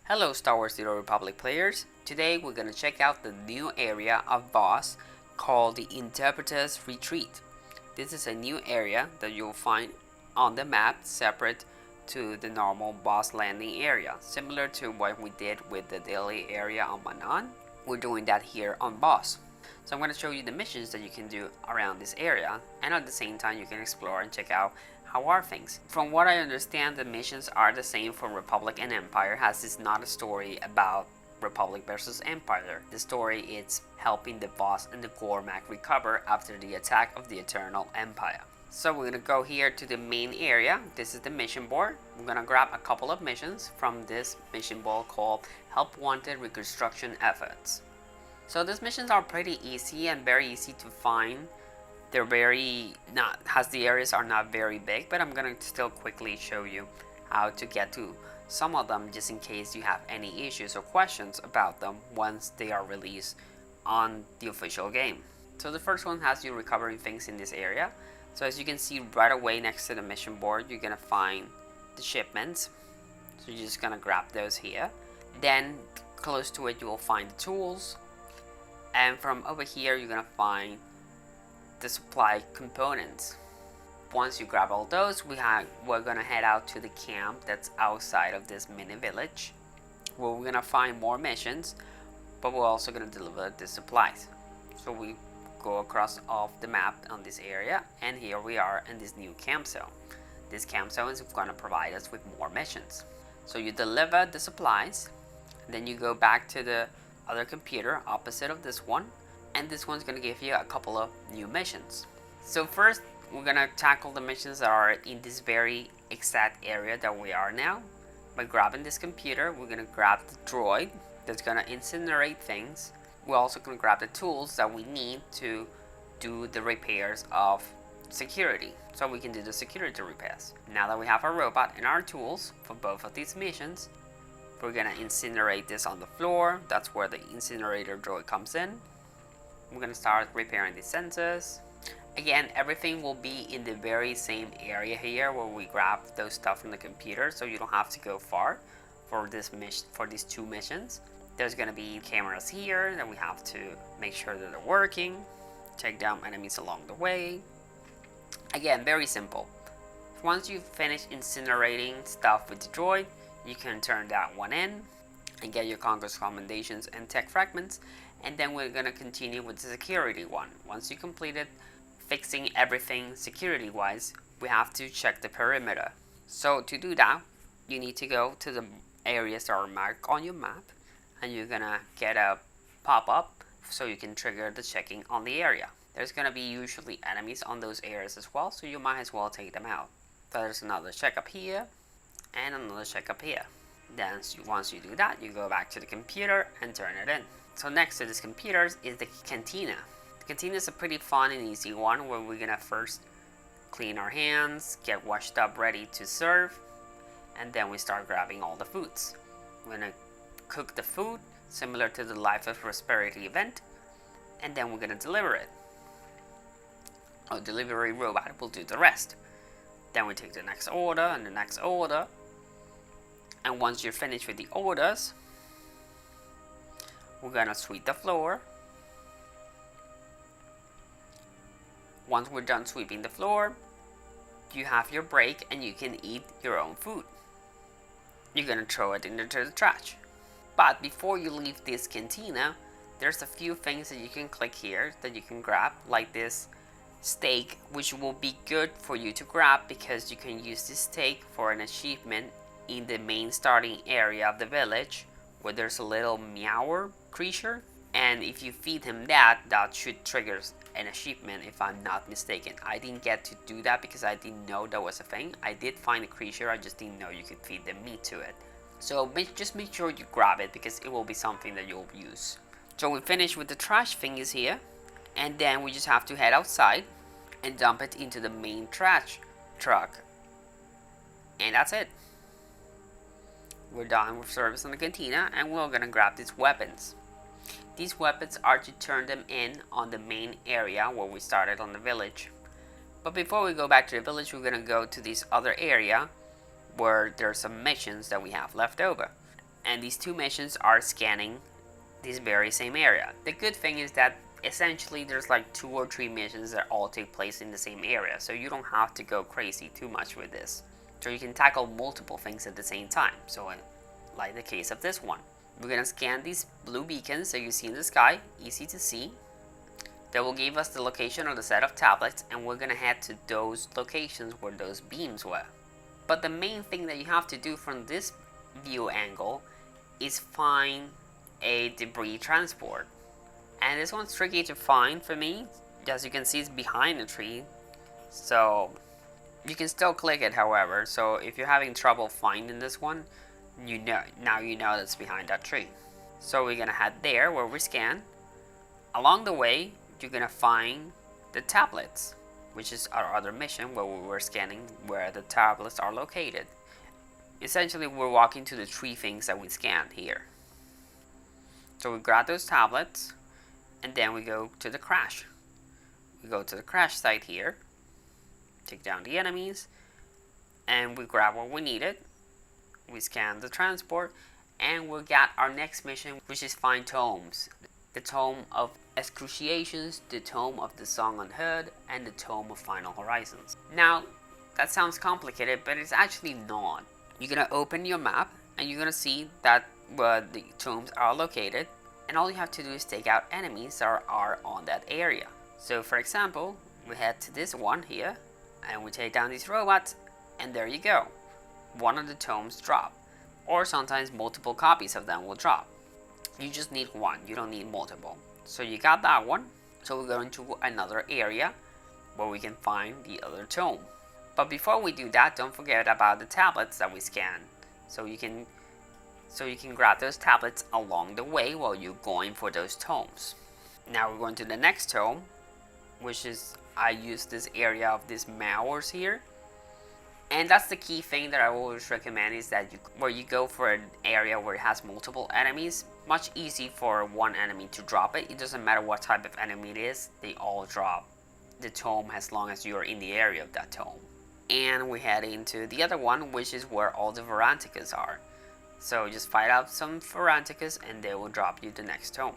Hello Star Wars The Old Republic players. Today we're going to check out the new area of Voss called the Interpreter's Retreat. This is a new area that you'll find on the map separate to the normal boss landing area, similar to what we did with the daily area on Manan. We're doing that here on Voss. So I'm going to show you the missions that you can do around this area, and at the same time you can explore and check out how are things. From what I understand, the missions are the same for Republic and Empire, as it's not a story about Republic versus Empire. The story is helping the Voss and the gormak recover after the attack of the Eternal Empire. So we're going to go here to the main area. This is the mission board. We're going to grab a couple of missions from this mission board called Help Wanted Reconstruction Efforts. So these missions are pretty easy and very easy to find. They're the areas are not very big, but I'm gonna still quickly show you how to get to some of them just in case you have any issues or questions about them once they are released on the official game. So the first one has you recovering things in this area. So as you can see right away next to the mission board, you're gonna find the shipments. So you're just gonna grab those here. Then close to it you will find the tools. And from over here you're gonna find the supply components. Once you grab all those, we're gonna head out to the camp that's outside of this mini village, where we're gonna find more missions, but we're also gonna deliver the supplies. So we go across off the map on this area, and here we are in this new camp zone. This camp zone is gonna provide us with more missions. So you deliver the supplies, then you go back to the other computer opposite of this one, and this one's going to give you a couple of new missions. So first we're going to tackle the missions that are in this very exact area that we are now. By grabbing this computer, we're going to grab the droid that's going to incinerate things. We're also going to grab the tools that we need to do the repairs of security, so we can do the security repairs. Now that we have our robot and our tools for both of these missions, we're going to incinerate this on the floor. That's where the incinerator droid comes in. We're going to start repairing the sensors. Again, everything will be in the very same area here where we grab those stuff from the computer, so you don't have to go far for these two missions. There's going to be cameras here that we have to make sure that they're working, take down enemies along the way. Again, very simple. Once you finish incinerating stuff with the droid, you can turn that one in and get your Conquest commendations and tech fragments. And then we're going to continue with the security one. Once you completed fixing everything security wise, we have to check the perimeter. So to do that, you need to go to the areas that are marked on your map, and you're going to get a pop-up so you can trigger the checking on the area. There's going to be usually enemies on those areas as well, so you might as well take them out. There's another checkup here and another checkup here. Then once you do that, you go back to the computer and turn it in. So next to this computer is the Cantina. The Cantina is a pretty fun and easy one where we're gonna first clean our hands, get washed up ready to serve, and then we start grabbing all the foods. We're gonna cook the food similar to the Life of Prosperity event, and then we're gonna deliver it. Our delivery robot will do the rest. Then we take the next order and the next order, and once you're finished with the orders, we're gonna sweep the floor. Once we're done sweeping the floor, you have your break and you can eat your own food. You're gonna throw it into the trash. But before you leave this cantina, there's a few things that you can click here that you can grab, like this steak, which will be good for you to grab because you can use this steak for an achievement in the main starting area of the village, where there's a little meower creature, and if you feed him that should trigger an achievement, if I'm not mistaken. I didn't get to do that because I didn't know that was a thing. I did find a creature, I just didn't know you could feed the meat to it. So just make sure you grab it because it will be something that you'll use. So we finished with the trash thingies here, and then we just have to head outside and dump it into the main trash truck. And that's it. We're done with service in the cantina, and we're gonna grab these weapons. These weapons are to turn them in on the main area where we started on the village. But before we go back to the village, we're gonna go to this other area where there's some missions that we have left over. And these two missions are scanning this very same area. The good thing is that essentially there's like 2 or 3 missions that all take place in the same area, so you don't have to go crazy too much with this. So you can tackle multiple things at the same time. So like the case of this one, we're gonna scan these blue beacons that you see in the sky, easy to see. That will give us the location of the set of tablets, and we're gonna head to those locations where those beams were. But the main thing that you have to do from this view angle is find a debris transport. And this one's tricky to find for me. As you can see, it's behind the tree. So you can still click it, however. So if you're having trouble finding this one, now you know that's behind that tree. So we're gonna head there where we scan. Along the way, you're gonna find the tablets, which is our other mission where we were scanning where the tablets are located. Essentially, we're walking to the 3 things that we scanned here. So we grab those tablets, and then we go to the crash. We go to the crash site here, take down the enemies, and we grab what we needed. We scan the transport, and we got our next mission, which is find tomes. The Tome of Excruciations, the Tome of the Song Unheard, and the Tome of Final Horizons. Now, that sounds complicated, but it's actually not. You're gonna open your map, and you're gonna see that where the tomes are located, and all you have to do is take out enemies that are on that area. So for example, we head to this one here, and we take down these robots, and there you go. One of the tomes drop, or sometimes multiple copies of them will drop. You just need one, you don't need multiple. So you got that one, so we're going to another area where we can find the other tome. But before we do that, don't forget about the tablets that we scanned. So you can grab those tablets along the way while you're going for those tomes. Now we're going to the next tome, which is, I use this area of these malwares here. And that's the key thing that I always recommend, is that where you go for an area where it has multiple enemies, much easy for one enemy to drop it. It doesn't matter what type of enemy it is, they all drop the tome as long as you're in the area of that tome. And we head into the other one, which is where all the Varanticas are. So just fight out some Varanticas and they will drop you the next tome.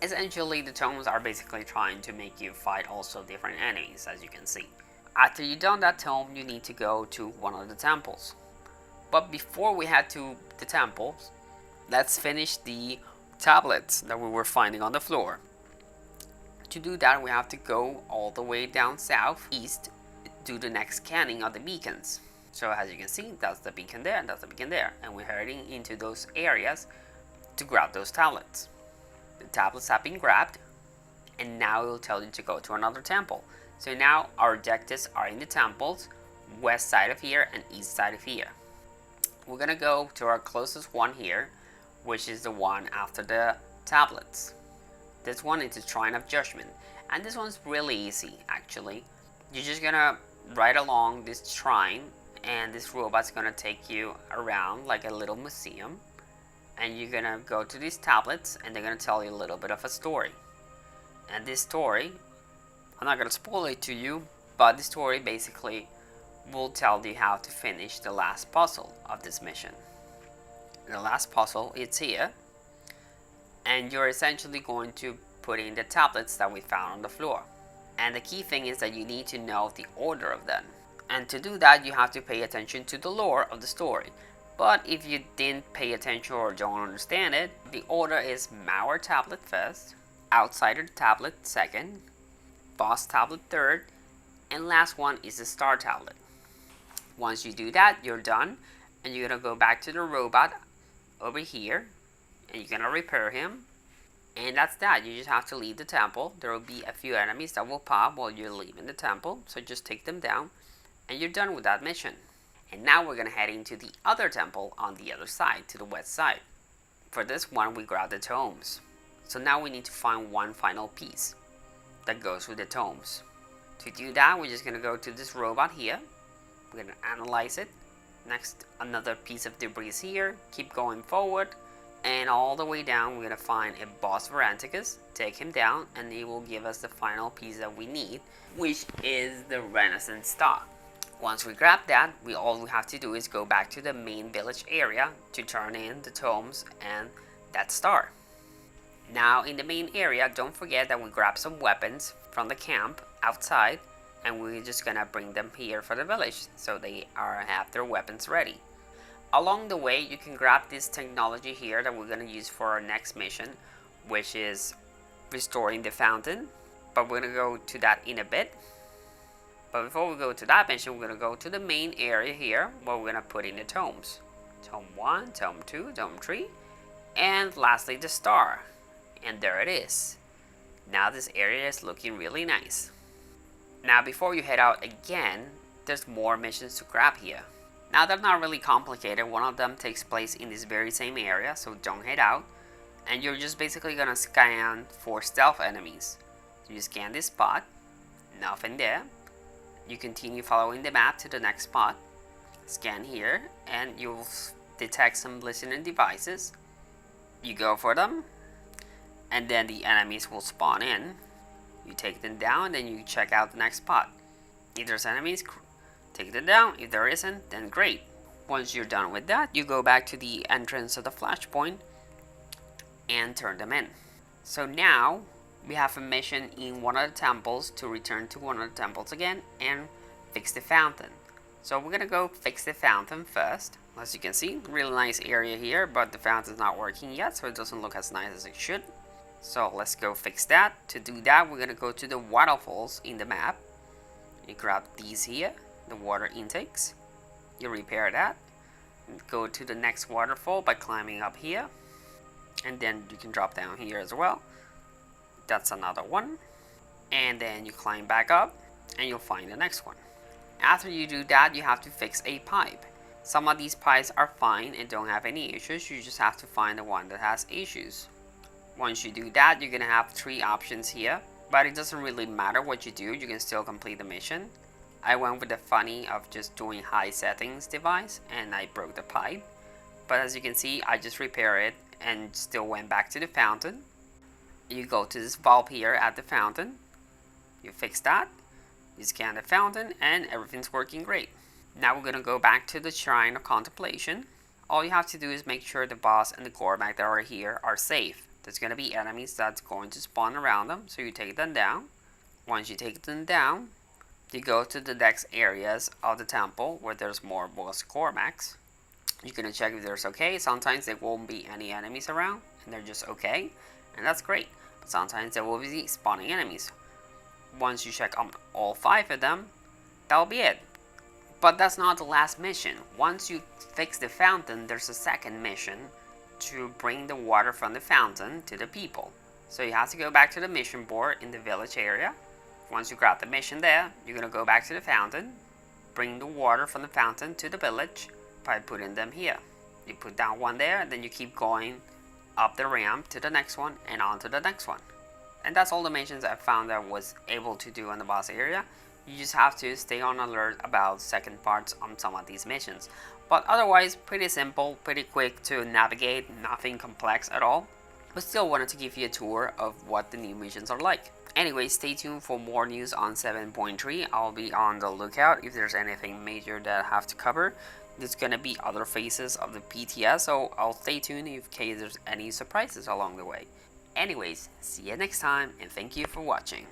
Essentially, the tomes are basically trying to make you fight also different enemies, as you can see. After you've done that tome, you need to go to one of the temples. But before we head to the temples, let's finish the tablets that we were finding on the floor. To do that, we have to go all the way down south, east, do the next scanning of the beacons. So as you can see, that's the beacon there, and that's the beacon there. And we're heading into those areas to grab those tablets. The tablets have been grabbed, and now it will tell you to go to another temple. So now our objectives are in the temples, west side of here and east side of here. We're gonna go to our closest one here, which is the one after the tablets. This one is the Shrine of Judgment, and this one's really easy actually. You're just gonna ride along this shrine, and this robot's gonna take you around like a little museum, and you're gonna go to these tablets, and they're gonna tell you a little bit of a story. And this story, I'm not gonna spoil it to you, but the story basically will tell you how to finish the last puzzle of this mission. The last puzzle is here, and you're essentially going to put in the tablets that we found on the floor. And the key thing is that you need to know the order of them. And to do that, you have to pay attention to the lore of the story. But if you didn't pay attention or don't understand it, the order is Malware tablet first, Outsider tablet second, Voss tablet third, and last one is the Star tablet. Once you do that, you're done, and you're gonna go back to the robot over here, and you're gonna repair him. And that's that. You just have to leave the temple. There will be a few enemies that will pop while you're leaving the temple, so just take them down, and you're done with that mission. And now we're gonna head into the other temple on the other side, to the west side. For this one, we grab the tomes. So now we need to find one final piece that goes with the tomes. To do that, we're just gonna go to this robot here. We're gonna analyze it. Next, another piece of debris here. Keep going forward, and all the way down, we're gonna find a boss Varanticus. Take him down, and he will give us the final piece that we need, which is the Renaissance Star. Once we grab that, all we have to do is go back to the main village area to turn in the tomes and that star. Now in the main area, don't forget that we grab some weapons from the camp outside, and we're just gonna bring them here for the village so they have their weapons ready. Along the way, you can grab this technology here that we're gonna use for our next mission, which is restoring the fountain, but we're gonna go to that in a bit. But before we go to that mission, we're going to go to the main area here where we're going to put in the tomes. Tome 1, Tome 2, Tome 3, and lastly the star. And there it is. Now this area is looking really nice. Now before you head out again, there's more missions to grab here. Now they're not really complicated. One of them takes place in this very same area, so don't head out. And you're just basically going to scan for stealth enemies. So you scan this spot, nothing there. You continue following the map to the next spot, scan here, and you'll detect some listening devices. You go for them, and then the enemies will spawn in. You take them down, then you check out the next spot. If there's enemies, take them down. If there isn't, then great. Once you're done with that, you go back to the entrance of the flashpoint and turn them in. So now we have a mission in one of the temples to return to one of the temples again and fix the fountain. So we're gonna go fix the fountain first. As you can see, really nice area here, but the fountain's not working yet, so it doesn't look as nice as it should. So let's go fix that. To do that, we're gonna go to the waterfalls in the map. You grab these here, the water intakes. You repair that. Go to the next waterfall by climbing up here. And then you can drop down here as well. That's another one. And then you climb back up and you'll find the next one. After you do that, you have to fix a pipe. Some of these pipes are fine and don't have any issues. You just have to find the one that has issues. Once you do that, you're gonna have 3 options here, but it doesn't really matter what you do, you can still complete the mission. I went with the funny of just doing high settings device and I broke the pipe. But as you can see, I just repaired it and still went back to the fountain. You go to this valve here at the fountain, you fix that, you scan the fountain, and everything's working great. Now we're gonna go back to the Shrine of Contemplation. All you have to do is make sure the boss and the gormak that are here are safe. There's gonna be enemies that's going to spawn around them, so you take them down. Once you take them down, you go to the next areas of the temple where there's more boss gormaks. You're gonna check if there's okay. Sometimes there won't be any enemies around and they're just okay, and that's great. But sometimes there will be spawning enemies. Once you check on all 5 of them, that'll be it. But that's not the last mission. Once you fix the fountain, there's a second mission to bring the water from the fountain to the people. So you have to go back to the mission board in the village area. Once you grab the mission there, you're gonna go back to the fountain, bring the water from the fountain to the village by putting them here. You put down one there, then you keep going up the ramp to the next one and on to the next one. And that's all the missions I found that I was able to do in the boss area. You just have to stay on alert about second parts on some of these missions. But otherwise, pretty simple, pretty quick to navigate, nothing complex at all. But still wanted to give you a tour of what the new missions are like. Anyway, stay tuned for more news on 7.3. I'll be on the lookout if there's anything major that I have to cover. There's gonna be other phases of the PTS, so I'll stay tuned in case there's any surprises along the way. Anyways, see you next time, and thank you for watching.